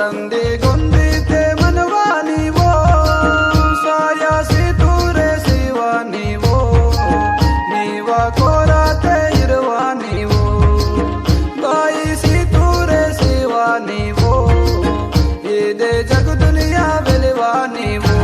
ಸಂಧಿಗೊಂದಿತೆ ಮನವಾ ನೀವೋ ಸಾಯಾಸಿ ತೂರೆ ಶಿವ ನೀವೋ ನೀವ ಕೋರಾತೆ ಇರುವ ನೀವು ಬಾಯಿಸಿ ತೂರೆ ಶಿವ ನೀವು ಇದೇ ಜಗ ದುನಿಯಾ ಬೆಲೆವ ನೀವು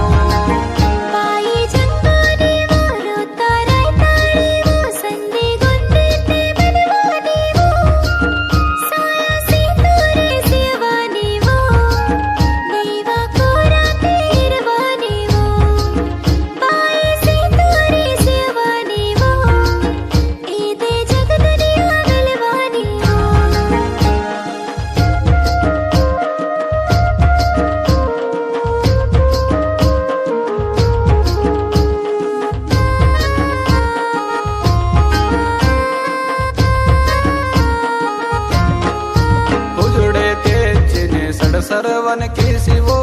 सरवन की शिवो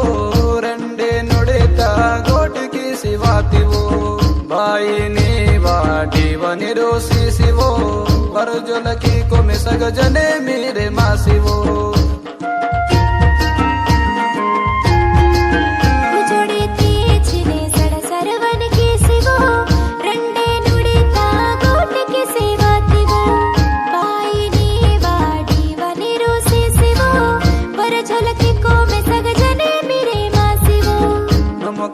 रंडे नुड़ेता गोट की शिवातिवो बाई नी वाटी वनिरोसी शिवो परजुल की को मिसग जने मेरे माँ शिवो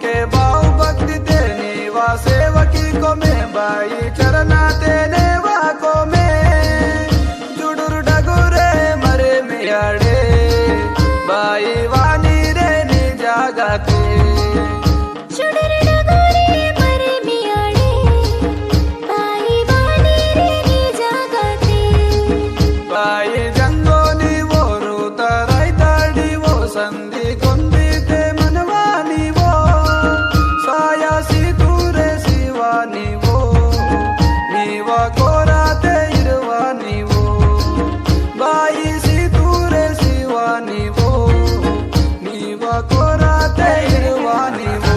के बाऊ भक्ति तेने वा सेवकी को में बाई चरना तेने वा को में जुडुर डगुरे मरे मियाड़े बाई वानी रे नी जागाते जुडुर डगुरे मरे मियाड़े बाई वानी रे नी जागाते बाई जंगो नी वो रूता राई ताड़ी वो संधि ಗೊಂದಿತೆ मनवा ನೀವೋ ಸಾಯಾಸಿ ತೂರೆ ಶಿವ ನೀವು ನೀವ ಕೋರಾತೆ ಇರುವ ನೀವು ಬಾಯಿಸಿ ತೂರೆ ಶಿವ ನೀವು ನೀವ ಕೋರಾತೆ ಇರುವ ನೀವು